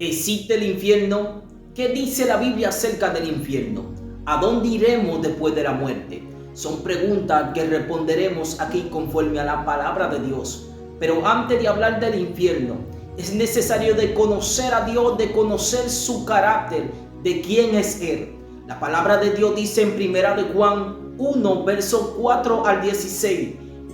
¿Existe el infierno? ¿Qué dice la Biblia acerca del infierno? ¿A dónde iremos después de la muerte? Son preguntas que responderemos aquí conforme a la palabra de Dios. Pero antes de hablar del infierno, es necesario de conocer a Dios, de conocer su carácter, de quién es Él. La palabra de Dios dice en 1 de Juan 1, versos 4 al 16,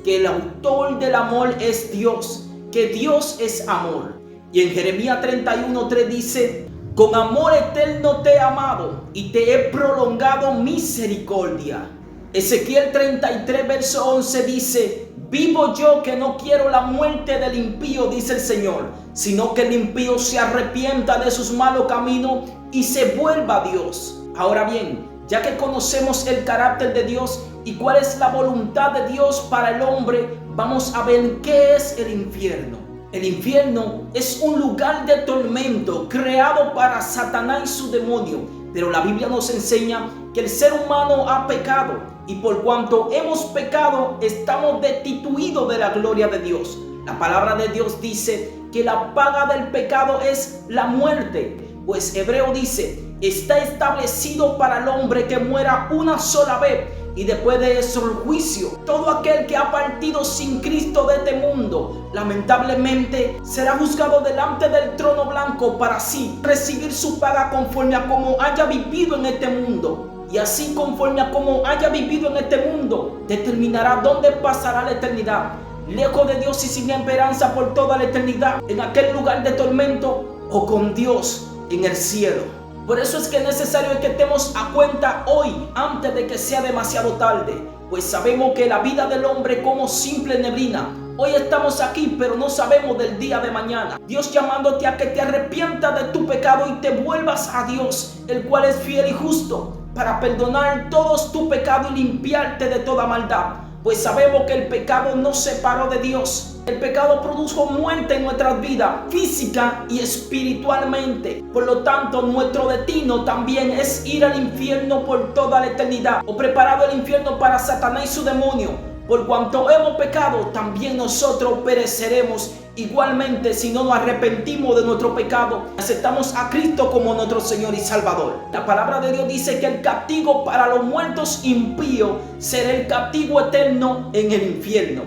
que el autor del amor es Dios, que Dios es amor. Y en Jeremías 31:3 dice: con amor eterno te he amado y te he prolongado misericordia. Ezequiel 33 verso 11 dice: vivo yo que no quiero la muerte del impío, dice el Señor, sino que el impío se arrepienta de sus malos caminos y se vuelva a Dios. Ahora bien, ya que conocemos el carácter de Dios y cuál es la voluntad de Dios para el hombre, vamos a ver qué es el infierno. El infierno es un lugar de tormento creado para Satanás y su demonio, pero la Biblia nos enseña que el ser humano ha pecado y por cuanto hemos pecado estamos destituidos de la gloria de Dios. La palabra de Dios dice que la paga del pecado es la muerte, pues Hebreo dice: está establecido para el hombre que muera una sola vez y después de eso el juicio. Todo aquel que ha partido sin Cristo de este mundo, lamentablemente será juzgado delante del trono blanco para así recibir su paga conforme a como haya vivido en este mundo. Y así conforme a como haya vivido en este mundo, determinará dónde pasará la eternidad, lejos de Dios y sin esperanza por toda la eternidad, en aquel lugar de tormento, o con Dios en el cielo. Por eso es que es necesario que estemos a cuenta hoy, antes de que sea demasiado tarde, pues sabemos que la vida del hombre como simple neblina. Hoy estamos aquí, pero no sabemos del día de mañana. Dios llamándote a que te arrepientas de tu pecado y te vuelvas a Dios, el cual es fiel y justo, para perdonar todos tus pecados y limpiarte de toda maldad. Pues sabemos que el pecado nos separó de Dios. El pecado produjo muerte en nuestras vidas, física y espiritualmente. Por lo tanto, nuestro destino también es ir al infierno por toda la eternidad, o preparado el infierno para Satanás y su demonio. Por cuanto hemos pecado, también nosotros pereceremos igualmente si no nos arrepentimos de nuestro pecado, aceptamos a Cristo como nuestro Señor y Salvador. La palabra de Dios dice que el castigo para los muertos impíos será el castigo eterno en el infierno.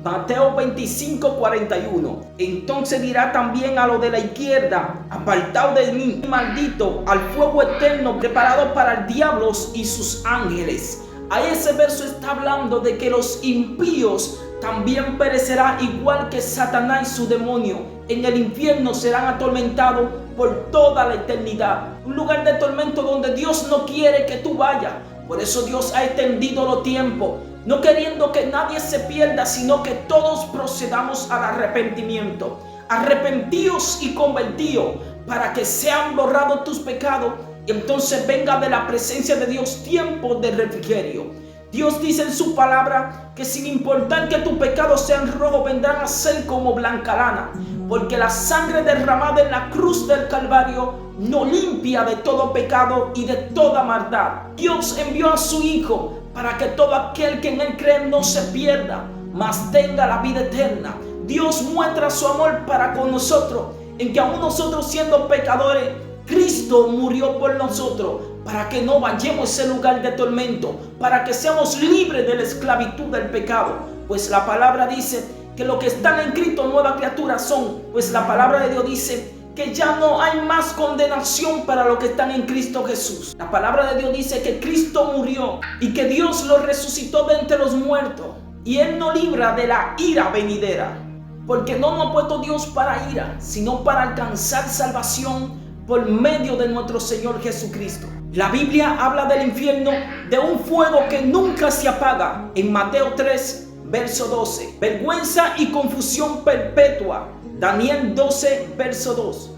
Mateo 25:41. Entonces dirá también a los de la izquierda: apartaos de mí, maldito, al fuego eterno preparado para el diablo y sus ángeles. Ahí ese verso está hablando de que los impíos también perecerán igual que Satanás y su demonio. En el infierno serán atormentados por toda la eternidad. Un lugar de tormento donde Dios no quiere que tú vayas. Por eso Dios ha extendido los tiempos, no queriendo que nadie se pierda, sino que todos procedamos al arrepentimiento. Arrepentíos y convertíos para que sean borrados tus pecados y entonces venga de la presencia de Dios tiempo de refrigerio. Dios dice en su palabra que sin importar que tus pecados sean rojos, vendrán a ser como blanca lana, porque la sangre derramada en la cruz del Calvario nos limpia de todo pecado y de toda maldad. Dios envió a su Hijo para que todo aquel que en Él cree no se pierda, mas tenga la vida eterna. Dios muestra su amor para con nosotros, en que aún nosotros siendo pecadores, Cristo murió por nosotros, para que no vayamos a ese lugar de tormento, para que seamos libres de la esclavitud del pecado. Pues la palabra dice que los que están en Cristo nuevas criaturas son. Pues la palabra de Dios dice que ya no hay más condenación para los que están en Cristo Jesús. La palabra de Dios dice que Cristo murió y que Dios lo resucitó de entre los muertos. Y Él nos libra de la ira venidera. Porque no nos ha puesto Dios para ira, sino para alcanzar salvación por medio de nuestro Señor Jesucristo. La Biblia habla del infierno de un fuego que nunca se apaga. En Mateo 3, verso 12. Vergüenza y confusión perpetua. Daniel 12, verso 2.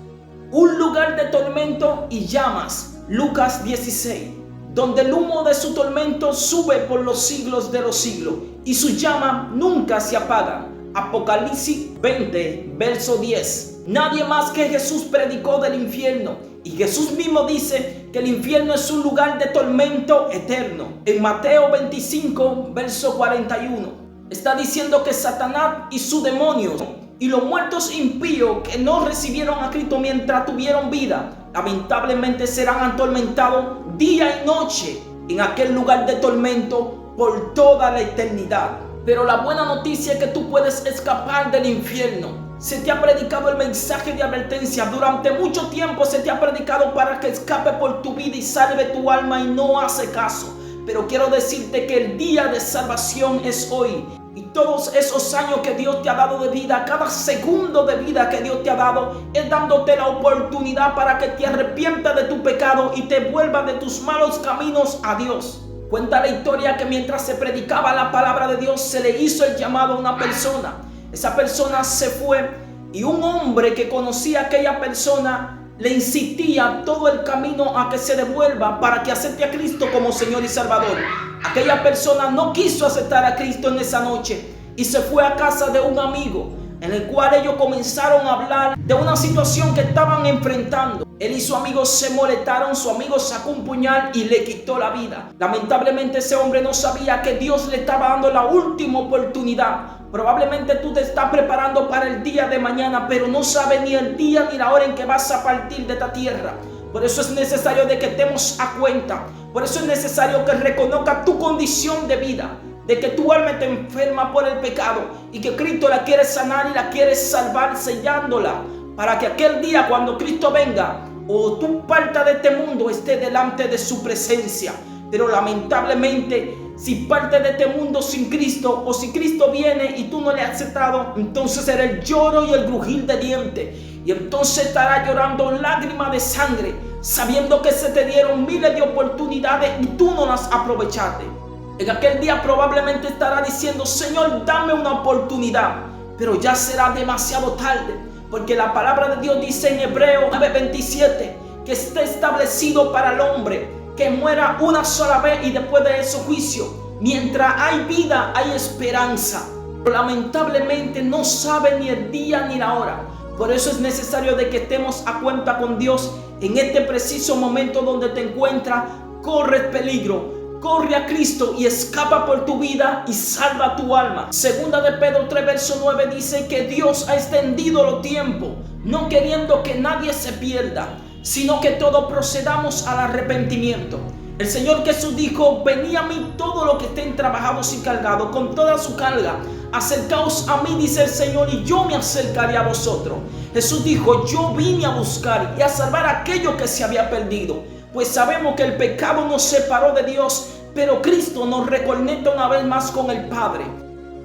Un lugar de tormento y llamas. Lucas 16. Donde el humo de su tormento sube por los siglos de los siglos y sus llamas nunca se apagan. Apocalipsis 20, verso 10. Nadie más que Jesús predicó del infierno. Y Jesús mismo dice que el infierno es un lugar de tormento eterno. En Mateo 25, verso 41. Está diciendo que Satanás y su demonio Y los muertos impíos que no recibieron a Cristo mientras tuvieron vida, lamentablemente serán atormentados día y noche en aquel lugar de tormento por toda la eternidad. Pero la buena noticia es que tú puedes escapar del infierno. Se te ha predicado el mensaje de advertencia. Durante mucho tiempo se te ha predicado para que escape por tu vida y salve tu alma, y no hace caso. Pero quiero decirte que el día de salvación es hoy. Y todos esos años que Dios te ha dado de vida, cada segundo de vida que Dios te ha dado, es dándote la oportunidad para que te arrepientas de tu pecado y te vuelvas de tus malos caminos a Dios. Cuenta la historia que mientras se predicaba la palabra de Dios, se le hizo el llamado a una persona. Esa persona se fue y un hombre que conocía a aquella persona le insistía todo el camino a que se devuelva para que acepte a Cristo como Señor y Salvador. Aquella persona no quiso aceptar a Cristo en esa noche y se fue a casa de un amigo, en el cual ellos comenzaron a hablar de una situación que estaban enfrentando. Él y su amigo se molestaron, su amigo sacó un puñal y le quitó la vida. Lamentablemente ese hombre no sabía que Dios le estaba dando la última oportunidad. Probablemente tú te estás preparando para el día de mañana, pero no sabes ni el día ni la hora en que vas a partir de esta tierra. Por eso es necesario de que estemos a cuenta. Por eso es necesario que reconozcas tu condición de vida, de que tu alma te enferma por el pecado y que Cristo la quiere sanar y la quiere salvar sellándola, para que aquel día cuando Cristo venga o tú partas de este mundo esté delante de su presencia. Pero lamentablemente, si partes de este mundo sin Cristo, o si Cristo viene y tú no le has aceptado, entonces será el lloro y el crujir de dientes. Y entonces estarás llorando lágrimas de sangre, sabiendo que se te dieron miles de oportunidades y tú no las aprovechaste. En aquel día probablemente estará diciendo: Señor, dame una oportunidad. Pero ya será demasiado tarde, porque la palabra de Dios dice en Hebreos 9:27 que está establecido para el hombre que muera una sola vez y después de eso juicio. Mientras hay vida hay esperanza. Pero lamentablemente no sabe ni el día ni la hora. Por eso es necesario de que estemos a cuenta con Dios en este preciso momento donde te encuentras. Corre peligro, corre a Cristo y escapa por tu vida y salva tu alma. Segunda de Pedro 3 verso 9 dice que Dios ha extendido los tiempos, no queriendo que nadie se pierda, sino que todos procedamos al arrepentimiento. El Señor Jesús dijo: venid a mí todos los que estén trabajados y cargados con toda su carga, acercaos a mí, dice el Señor, y yo me acercaré a vosotros. Jesús dijo: yo vine a buscar y a salvar a aquello que se había perdido. Pues sabemos que el pecado nos separó de Dios, pero Cristo nos reconecta una vez más con el Padre.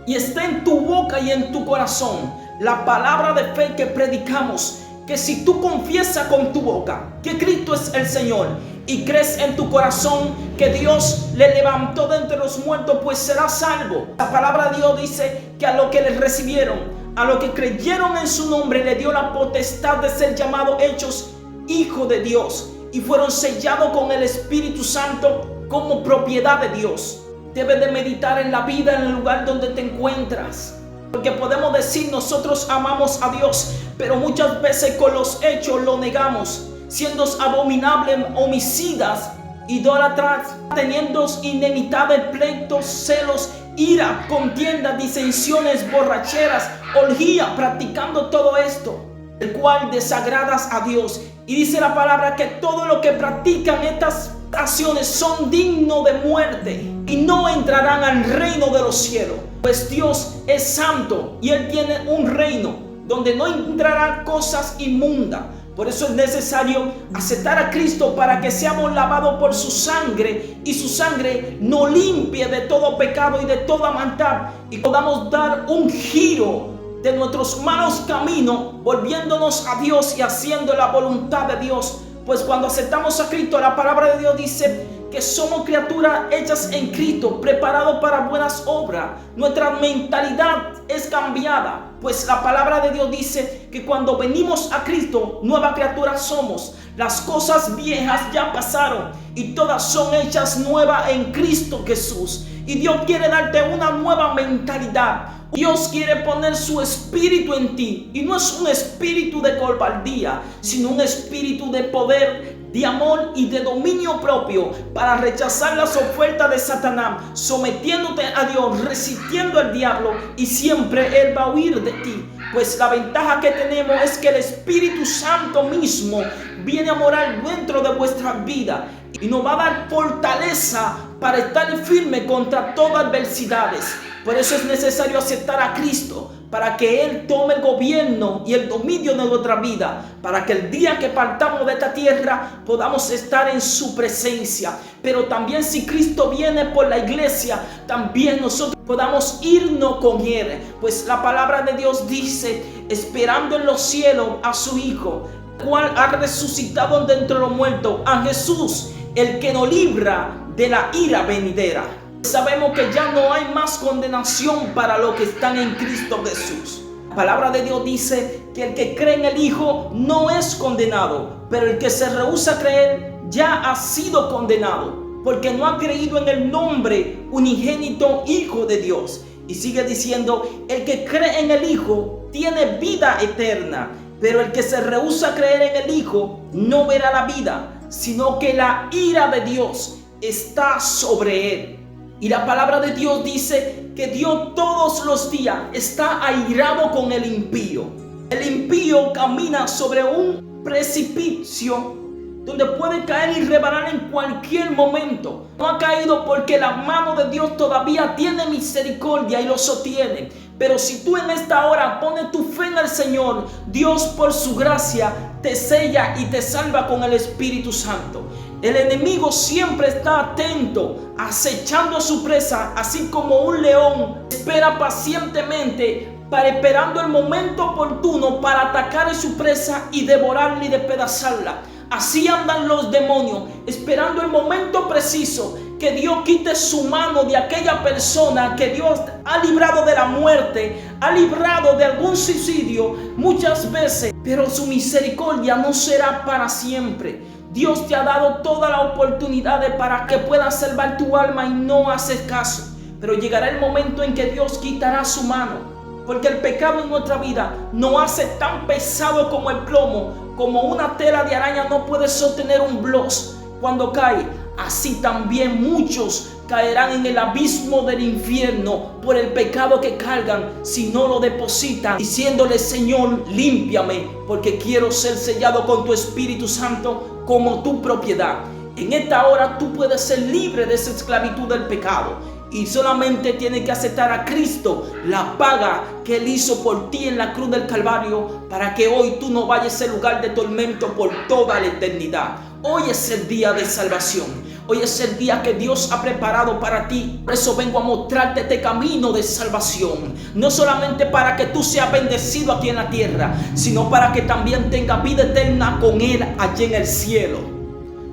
Y está en tu boca y en tu corazón la palabra de fe que predicamos, que si tú confiesas con tu boca que Cristo es el Señor y crees en tu corazón que Dios le levantó de entre los muertos, pues serás salvo. La palabra de Dios dice que a los que le recibieron, a los que creyeron en su nombre, le dio la potestad de ser llamados hechos hijos de Dios y fueron sellados con el Espíritu Santo como propiedad de Dios. Debes de meditar en la vida, en el lugar donde te encuentras. Porque podemos decir: nosotros amamos a Dios, pero muchas veces con los hechos lo negamos, siendo abominables, homicidas, idólatras, teniendo inimitables pleitos, celos, ira, contiendas, disensiones, borracheras, orgía, practicando todo esto, el cual desagradas a Dios. Y dice la palabra que todo lo que practican estas acciones son dignos de muerte y no entrarán al reino de los cielos. Pues Dios es santo y Él tiene un reino donde no entrarán cosas inmundas. Por eso es necesario aceptar a Cristo para que seamos lavados por su sangre y su sangre nos limpie de todo pecado y de toda maldad y podamos dar un giro de nuestros malos caminos, volviéndonos a Dios y haciendo la voluntad de Dios. Pues cuando aceptamos a Cristo, la palabra de Dios dice que somos criaturas hechas en Cristo, preparados para buenas obras. Nuestra mentalidad es cambiada, pues la palabra de Dios dice que cuando venimos a Cristo, nueva criatura somos. Las cosas viejas ya pasaron y todas son hechas nuevas en Cristo Jesús. Y Dios quiere darte una nueva mentalidad. Dios quiere poner su espíritu en ti, y no es un espíritu de cobardía, sino un espíritu de poder, de amor y de dominio propio, para rechazar las ofertas de Satanás, sometiéndote a Dios, resistiendo al diablo, y siempre él va a huir de ti. Pues la ventaja que tenemos es que el Espíritu Santo mismo viene a morar dentro de vuestra vida y nos va a dar fortaleza para estar firme contra todas adversidades. Por eso es necesario aceptar a Cristo, para que Él tome el gobierno y el dominio de nuestra vida, para que el día que partamos de esta tierra podamos estar en su presencia. Pero también si Cristo viene por la iglesia, también nosotros podamos irnos con Él. Pues la palabra de Dios dice, esperando en los cielos a su Hijo, cual ha resucitado de entre los muertos, a Jesús, el que nos libra de la ira venidera. Sabemos que ya no hay más condenación para los que están en Cristo Jesús. La palabra de Dios dice que el que cree en el Hijo no es condenado, pero el que se rehúsa a creer ya ha sido condenado, porque no ha creído en el nombre unigénito Hijo de Dios. Y sigue diciendo, el que cree en el Hijo tiene vida eterna, pero el que se rehúsa a creer en el Hijo no verá la vida, sino que la ira de Dios está sobre él. Y la palabra de Dios dice que Dios todos los días está airado con el impío. El impío camina sobre un precipicio donde puede caer y rebanar en cualquier momento. No ha caído porque la mano de Dios todavía tiene misericordia y lo sostiene. Pero si tú en esta hora pones tu fe en el Señor, Dios por su gracia te sella y te salva con el Espíritu Santo. El enemigo siempre está atento, acechando a su presa, así como un león espera pacientemente, esperando el momento oportuno para atacar a su presa y devorarla y despedazarla. Así andan los demonios, esperando el momento preciso que Dios quite su mano de aquella persona que Dios ha librado de la muerte, ha librado de algún suicidio muchas veces, pero su misericordia no será para siempre. Dios te ha dado todas las oportunidades para que puedas salvar tu alma y no haces caso. Pero llegará el momento en que Dios quitará su mano, porque el pecado en nuestra vida nos hace tan pesado como el plomo, como una tela de araña no puede sostener un blos cuando cae. Así también muchos caerán en el abismo del infierno por el pecado que cargan si no lo depositan, diciéndole: Señor, límpiame, porque quiero ser sellado con tu Espíritu Santo como tu propiedad. En esta hora tú puedes ser libre de esa esclavitud del pecado, y solamente tienes que aceptar a Cristo, la paga que Él hizo por ti en la cruz del Calvario, para que hoy tú no vayas a ese lugar de tormento por toda la eternidad. Hoy es el día de salvación. Hoy es el día que Dios ha preparado para ti. Por eso vengo a mostrarte este camino de salvación. No solamente para que tú seas bendecido aquí en la tierra, sino para que también tengas vida eterna con Él allá en el cielo.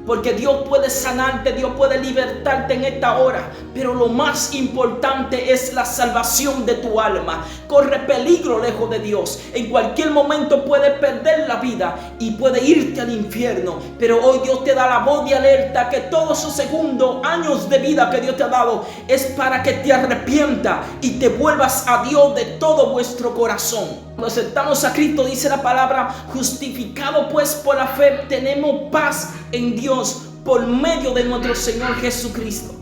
Porque Dios puede sanarte, Dios puede libertarte en esta hora. Pero lo más importante es la salvación de tu alma. Corre peligro lejos de Dios. En cualquier momento puedes perder la vida y puedes irte al infierno. Pero hoy Dios te da la voz de alerta que todos esos segundos, años de vida que Dios te ha dado, es para que te arrepientas y te vuelvas a Dios de todo vuestro corazón. Cuando aceptamos a Cristo, dice la palabra, justificado pues por la fe, tenemos paz en Dios por medio de nuestro Señor Jesucristo,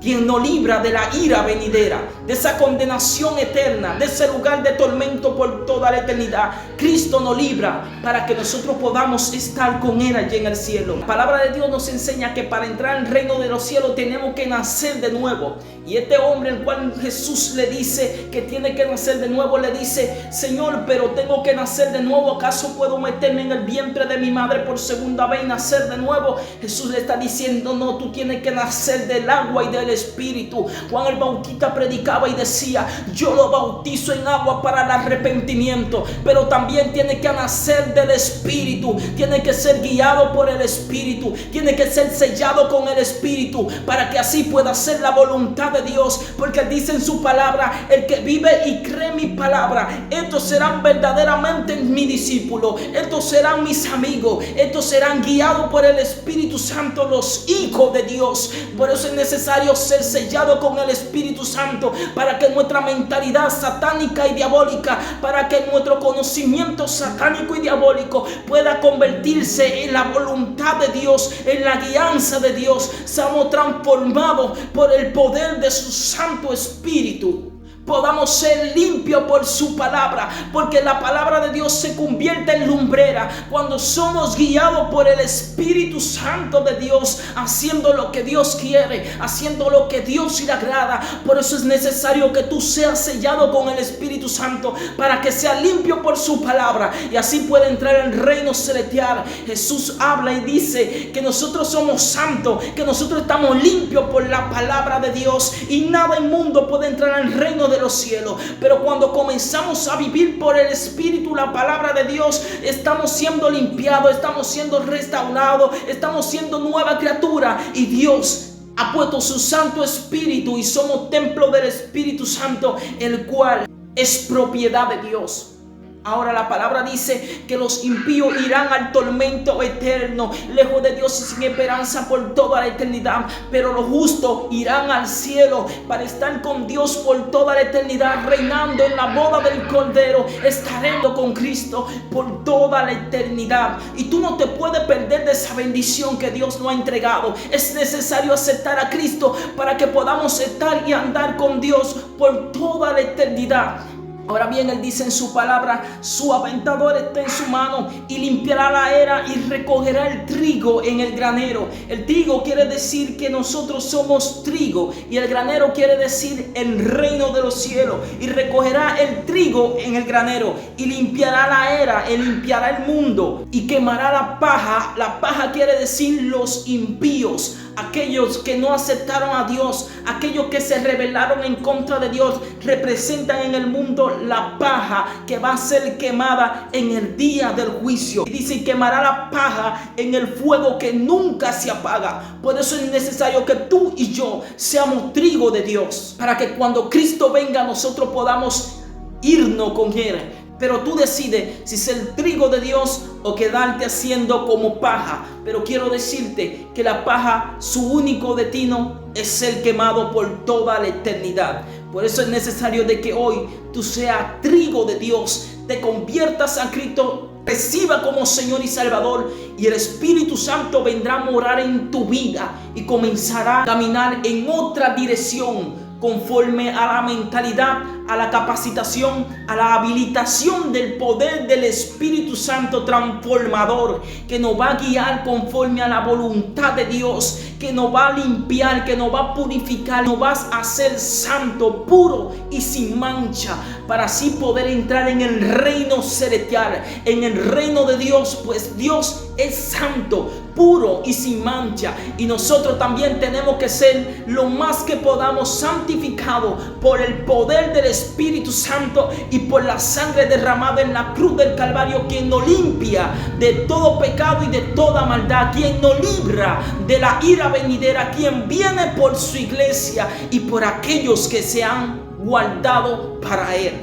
quien nos libra de la ira venidera, de esa condenación eterna, de ese lugar de tormento por toda la eternidad. Cristo nos libra para que nosotros podamos estar con Él allí en el cielo. La palabra de Dios nos enseña que para entrar al reino de los cielos tenemos que nacer de nuevo. Y este hombre, el cual Jesús le dice que tiene que nacer de nuevo, le dice: Señor, pero tengo que nacer de nuevo. ¿Acaso puedo meterme en el vientre de mi madre por segunda vez y nacer de nuevo? Jesús le está diciendo: no, tú tienes que nacer del agua y del Espíritu. Juan el Bautista predicaba y decía: yo lo bautizo en agua para el arrepentimiento, pero también tiene que nacer del Espíritu, tiene que ser guiado por el Espíritu, tiene que ser sellado con el Espíritu, para que así pueda hacer la voluntad de Dios. Porque dice en su palabra: el que vive y cree mi palabra, estos serán verdaderamente mis discípulos, estos serán mis amigos, estos serán guiados por el Espíritu Santo, los hijos de Dios. Por eso es necesario ser sellado con el Espíritu Santo, para que nuestra mentalidad satánica y diabólica, para que nuestro conocimiento satánico y diabólico pueda convertirse en la voluntad de Dios, en la guianza de Dios. Seamos transformados por el poder de su Santo Espíritu. podamos ser limpios por su palabra, porque la palabra de Dios se convierte en lumbrera cuando somos guiados por el Espíritu Santo de Dios, haciendo lo que Dios quiere, haciendo lo que Dios le agrada. Por eso es necesario que tú seas sellado con el Espíritu Santo, para que sea limpio por su palabra y así pueda entrar en el reino celestial. Jesús habla y dice que nosotros somos santos, que nosotros estamos limpios por la palabra de Dios, y nada inmundo puede entrar en el reino de los cielos. Pero cuando comenzamos a vivir por el Espíritu, la palabra de Dios, estamos siendo limpiados, estamos siendo restaurados, estamos siendo nueva criatura, y Dios ha puesto su Santo Espíritu y somos templo del Espíritu Santo, el cual es propiedad de Dios. Ahora la palabra dice que los impíos irán al tormento eterno, lejos de Dios y sin esperanza por toda la eternidad. Pero los justos irán al cielo para estar con Dios por toda la eternidad, reinando en la boda del Cordero. Estaremos con Cristo por toda la eternidad. Y tú no te puedes perder de esa bendición que Dios nos ha entregado. Es necesario aceptar a Cristo para que podamos estar y andar con Dios por toda la eternidad. Ahora bien, Él dice en su palabra: su aventador está en su mano y limpiará la era y recogerá el trigo en el granero. El trigo quiere decir que nosotros somos trigo, y el granero quiere decir el reino de los cielos. Y recogerá el trigo en el granero y limpiará la era, y limpiará el mundo y quemará la paja. La paja quiere decir los impíos, aquellos que no aceptaron a Dios, aquellos que se rebelaron en contra de Dios. Representan en el mundo la paja que va a ser quemada en el día del juicio. Y dice: quemará la paja en el fuego que nunca se apaga. Por eso es necesario que tú y yo seamos trigo de Dios, para que cuando Cristo venga nosotros podamos irnos con Él. Pero tú decides si ser trigo de Dios o quedarte haciendo como paja. Pero quiero decirte que la paja, su único destino es ser quemado por toda la eternidad. Por eso es necesario de que hoy tú seas trigo de Dios, te conviertas a Cristo, reciba como Señor y Salvador, y el Espíritu Santo vendrá a morar en tu vida y comenzará a caminar en otra dirección, conforme a la mentalidad, a la capacitación, a la habilitación del poder del Espíritu Santo transformador, que nos va a guiar conforme a la voluntad de Dios, que nos va a limpiar, que nos va a purificar, nos va a hacer santo, puro y sin mancha, para así poder entrar en el reino celestial, en el reino de Dios, pues Dios es santo, puro y sin mancha, y nosotros también tenemos que ser lo más que podamos santificados por el poder del Espíritu Santo y por la sangre derramada en la cruz del Calvario, quien nos limpia de todo pecado y de toda maldad, quien nos libra de la ira venidera, quien viene por su iglesia y por aquellos que se han guardado para Él.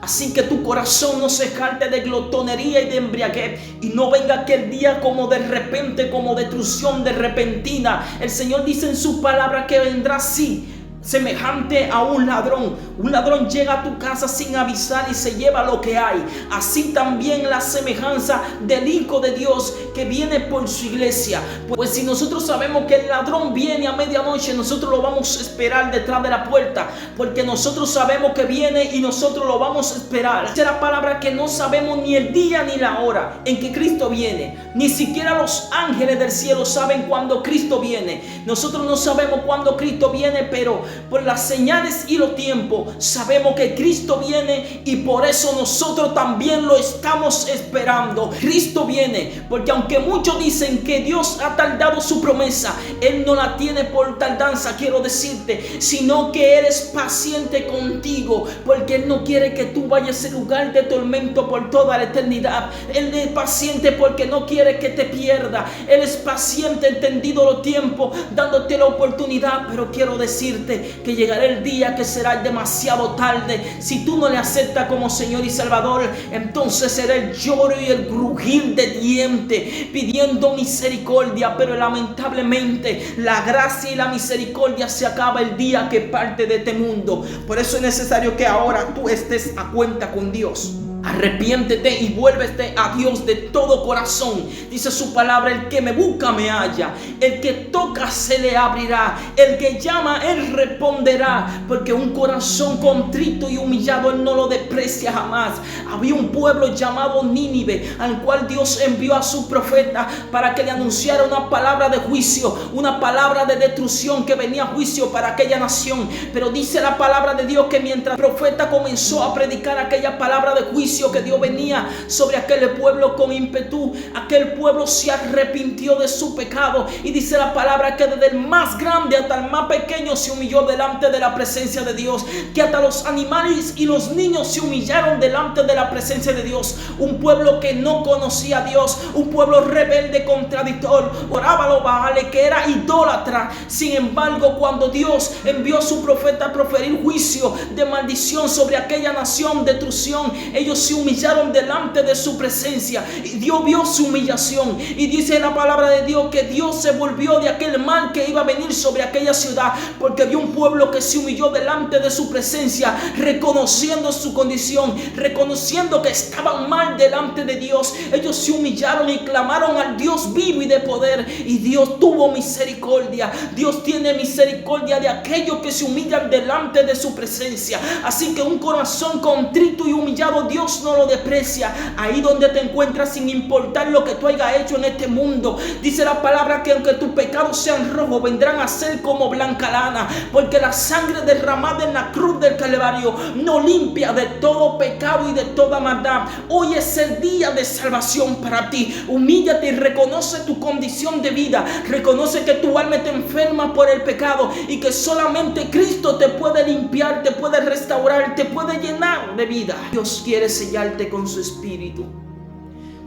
Así que tu corazón no se jarte de glotonería y de embriaguez, y no venga aquel día como de repente, como destrucción de repentina. El Señor dice en su palabra que vendrá así, semejante a un ladrón. Un ladrón llega a tu casa sin avisar y se lleva lo que hay. Así también la semejanza del Hijo de Dios que viene por su iglesia. Pues si nosotros sabemos que el ladrón viene a medianoche, nosotros lo vamos a esperar detrás de la puerta, porque nosotros sabemos que viene y nosotros lo vamos a esperar. Esa es la palabra, que no sabemos ni el día ni la hora en que Cristo viene. Ni siquiera los ángeles del cielo saben cuándo Cristo viene. Nosotros no sabemos cuándo Cristo viene, pero por las señales y los tiempos sabemos que Cristo viene, y por eso nosotros también lo estamos esperando. Cristo viene, porque aunque muchos dicen que Dios ha tardado su promesa, Él no la tiene por tardanza, quiero decirte, sino que Él es paciente contigo, porque Él no quiere que tú vayas a ese lugar de tormento por toda la eternidad. Él es paciente porque no quiere que te pierda. Él es paciente, entendido los tiempos, dándote la oportunidad. Pero quiero decirte que llegará el día que será demasiado tarde. Si tú no le aceptas como Señor y Salvador, entonces será el lloro y el crujir de dientes pidiendo misericordia. Pero lamentablemente la gracia y la misericordia se acaba el día que parte de este mundo. Por eso es necesario que ahora tú estés a cuenta con Dios. Arrepiéntete y vuélvete a Dios de todo corazón. Dice su palabra: el que me busca me halla, el que toca se le abrirá, el que llama Él responderá. Porque un corazón contrito y humillado Él no lo desprecia jamás. Había un pueblo llamado Nínive, al cual Dios envió a su profeta para que le anunciara una palabra de juicio, una palabra de destrucción, que venía juicio para aquella nación. Pero dice la palabra de Dios que mientras el profeta comenzó a predicar aquella palabra de juicio, que Dios venía sobre aquel pueblo con ímpetu, aquel pueblo se arrepintió de su pecado, y dice la palabra que desde el más grande hasta el más pequeño se humilló delante de la presencia de Dios, que hasta los animales y los niños se humillaron delante de la presencia de Dios. Un pueblo que no conocía a Dios, un pueblo rebelde, contradictor, oraba a los Baales, que era idólatra. Sin embargo, cuando Dios envió a su profeta a proferir juicio de maldición sobre aquella nación, destrucción, ellos se humillaron delante de su presencia, y Dios vio su humillación. Y dice la palabra de Dios que Dios se volvió de aquel mal que iba a venir sobre aquella ciudad, porque vio un pueblo que se humilló delante de su presencia, reconociendo su condición, reconociendo que estaban mal delante de Dios. Ellos se humillaron y clamaron al Dios vivo y de poder, y Dios tuvo misericordia. Dios tiene misericordia de aquellos que se humillan delante de su presencia. Así que un corazón contrito y humillado Dios no lo desprecia. Ahí donde te encuentras, sin importar lo que tú hayas hecho en este mundo, dice la palabra que aunque tus pecados sean rojos, vendrán a ser como blanca lana, porque la sangre derramada en la cruz del Calvario nos limpia de todo pecado y de toda maldad. Hoy es el día de salvación para ti. Humíllate y reconoce tu condición de vida. Reconoce que tu alma está enferma por el pecado y que solamente Cristo te puede limpiar, te puede restaurar, te puede llenar de vida. Dios quiere sellarte con su espíritu.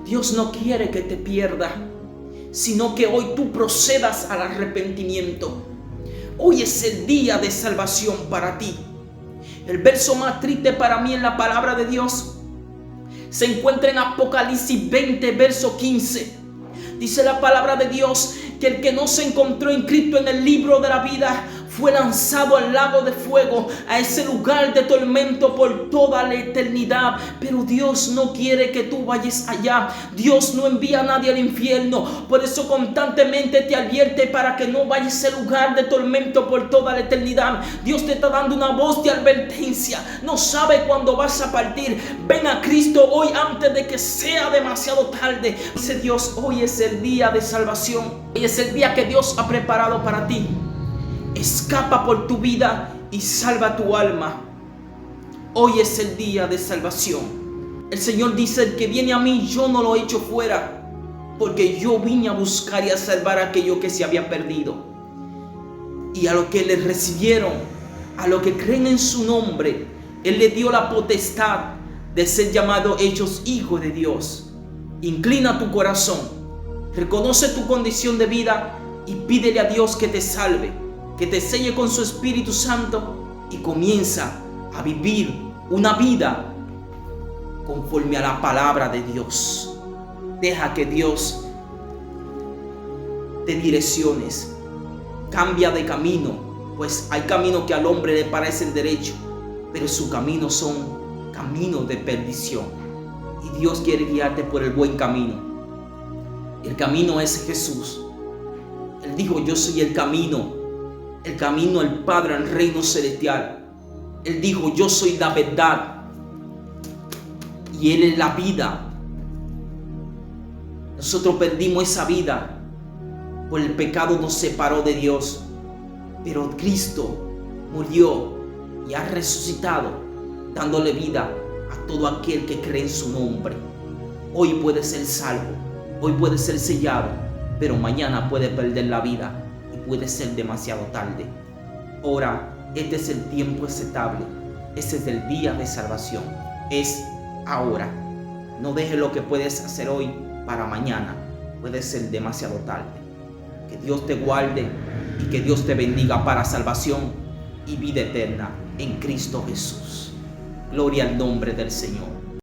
Dios no quiere que te pierdas, sino que hoy tú procedas al arrepentimiento. Hoy es el día de salvación para ti. El verso más triste para mí en la palabra de Dios se encuentra en Apocalipsis 20, verso 15. Dice la palabra de Dios que el que no se encontró inscrito en el libro de la vida fue lanzado al lago de fuego, a ese lugar de tormento por toda la eternidad. Pero Dios no quiere que tú vayas allá. Dios no envía a nadie al infierno. Por eso constantemente te advierte para que no vayas a ese lugar de tormento por toda la eternidad. Dios te está dando una voz de advertencia. No sabe cuándo vas a partir. Ven a Cristo hoy antes de que sea demasiado tarde. Dice Dios, hoy es el día de salvación. Hoy es el día que Dios ha preparado para ti. Escapa por tu vida y salva tu alma. Hoy es el día de salvación. El Señor dice: el que viene a mí, yo no lo echo fuera, porque yo vine a buscar y a salvar a aquellos que se habían perdido. Y a los que le recibieron, a los que creen en su nombre, Él le dio la potestad de ser llamados hechos hijos de Dios. Inclina tu corazón, reconoce tu condición de vida y pídele a Dios que te salve, que te selle con su Espíritu Santo, y comienza a vivir una vida conforme a la palabra de Dios. Deja que Dios te direcciones. Cambia de camino, pues hay caminos que al hombre le parecen derechos, pero sus caminos son caminos de perdición. Y Dios quiere guiarte por el buen camino. El camino es Jesús. Él dijo: yo soy el camino al Padre, al reino celestial. Él dijo: yo soy la verdad y Él es la vida. Nosotros perdimos esa vida, por el pecado nos separó de Dios, pero Cristo murió y ha resucitado, dándole vida a todo aquel que cree en su nombre. Hoy puede ser salvo, hoy puede ser sellado, pero mañana puede perder la vida y puede ser demasiado tarde. Ahora, este es el tiempo aceptable. Este es el día de salvación. Es ahora. No dejes lo que puedes hacer hoy para mañana. Puede ser demasiado tarde. Que Dios te guarde y que Dios te bendiga para salvación y vida eterna en Cristo Jesús. Gloria al nombre del Señor.